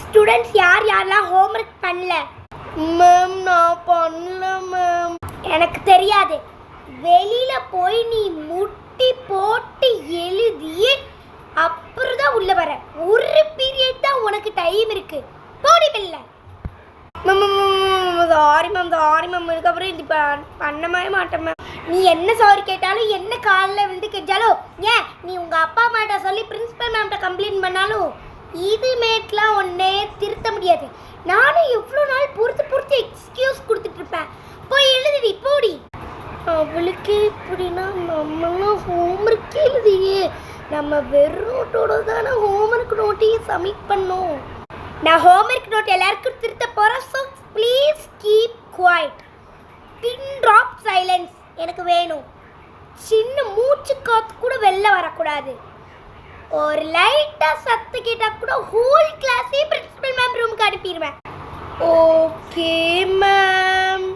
Students யாரெல்லாம் homework பண்ணல? Ma'am நான் பண்ணல மேம். எனக்கு தெரியாது. வெளியில போய் நீ முட்டி போட்டு எழுதி அப்புறம் தான் உள்ள வர. ஒரு பீரியட் தான் உனக்கு டைம் இருக்கு. போடி வெளில. சாரி மேம் இதுக்கப்புறம் இது பண்ணவே மாட்டேன் மேம். நீ என்ன சாரி கேட்டாலும் என்ன காலில் வந்து கேட்டாலும் ஏன் நீ உங்கள் அப்பா அம்மாட்ட சொல்லி பிரின்சிபல் மேம்கிட்ட கம்ப்ளைண்ட் பண்ணாலும் இதுமேட்லாம் ஒன்றே திருத்த முடியாது. நானும் எவ்வளோ நாள் பொறுத்து எக்ஸ்கியூஸ் கொடுத்துட்டு இருப்பேன். போய் எழுதுடி போடி. அவளுக்கு இப்படின்னா நம்மளாம் ஹோம்ஒர்க் எழுதியே. நம்ம வெறும் நோட்டோட தானே ஹோம்ஒர்க் நோட்டையும் சப்மிட் பண்ணோம். நான் ஹோம்ஒர்க் நோட் எல்லாருக்கும் திருத்த போகிறேன். So please keep quiet. Bin drop silence எனக்கு வேணும். சின்ன மூச்சு காத்து கூட வெளில வரக்கூடாது. ஒரு லைட்டாக சத்து கேட்டால் கூட ஹோல் கிளாஸே பிரின்சிபல் மேம் ரூமுக்கு அனுப்பிடுவேன். Okay ma'am.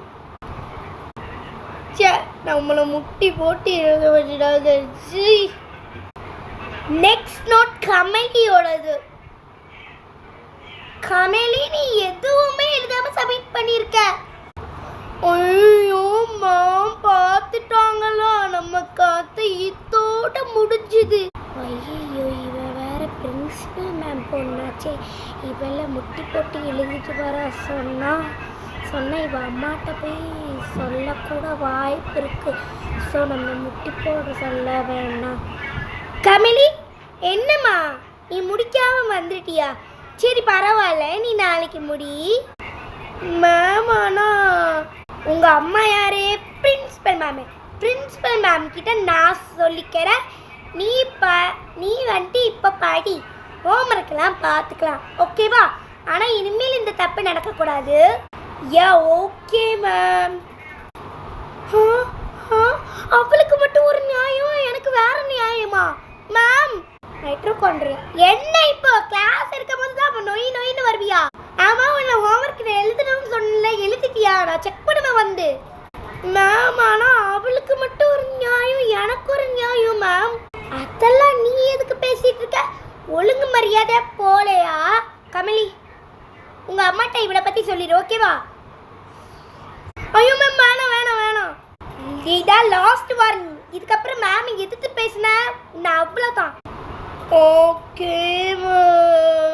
நம்மளை முட்டி போட்டு எழுத வச்சிடாது. நெக்ஸ்ட் நோட் கமலியோடது. கமலி நீ எதுவுமே எழுதாம சப்மிட் பண்ணியிருக்க. ஐயோ மேம் பார்த்துட்டாங்களா? நம்ம கதை இதோட முடிஞ்சுது. ஐயோ இவ வேற பிரின்சிபல் மேம் பொண்ணாச்சே. இவெல்லாம் முட்டி போட்டு எழுதிட்டு வர சொன்னா இவ அம்மாட்ட போய் சொல்லக்கூட வாய்ப்பு இருக்கு. ஸோ நம்ம முட்டி போட சொல்ல வேணாம். கமலி என்னம்மா நீ முடிக்காம வந்துட்டியா? சரி பரவாயில்ல, நீ நாளைக்கு முடி. மேம் ஆனால் உங்கள் அம்மா யாரு? Principal ma'am. பிரின்சிபல் மேம் கிட்ட நான் சொல்லிக்கிறேன். நீ வந்துட்டு இப்போ பாடி ஹோம்ஒர்க்கெல்லாம் பார்த்துக்கலாம், ஓகேவா? ஆனால் இனிமேல் இந்த தப்பு நடக்கக்கூடாது. Yeah okay ma'am. அவளுக்கு மட்டும் ஒரு நியாயம், எனக்கு வேற நியாயமா? மேம் மைட்ரோகாண்ட்ரியா என்ன? இப்போ கிளாஸ் இருக்கும்போது தான் அப்போ நொயின்னு வருவியா? ஆமாம், உன்னை ஹோம்ஒர்க் எழுதணும்னு சொன்னல, எழுதிட்டியா? நான் செக் பண்ணுவேன் வந்து. மேம் ஆனால் அவளுக்கு மட்டும் ஒரு நியாயம், எனக்கு ஒரு நியாயம் மேம். அதெல்லாம் நீ எதுக்கு பேசிட்டு இருக்க? ஒழுங்கு மரியாதை போலையா? கமலி உங்கள் அம்மாட்ட இவளை பற்றி சொல்லிடு, ஓகேவா? ஐயோ மேம் வேணாம். இதான் லாஸ்ட் வார்னிங். இதுக்கப்புறம் மேம் எதிர்த்து பேசினா நான் அவ்வளோதான். Okay ma'am.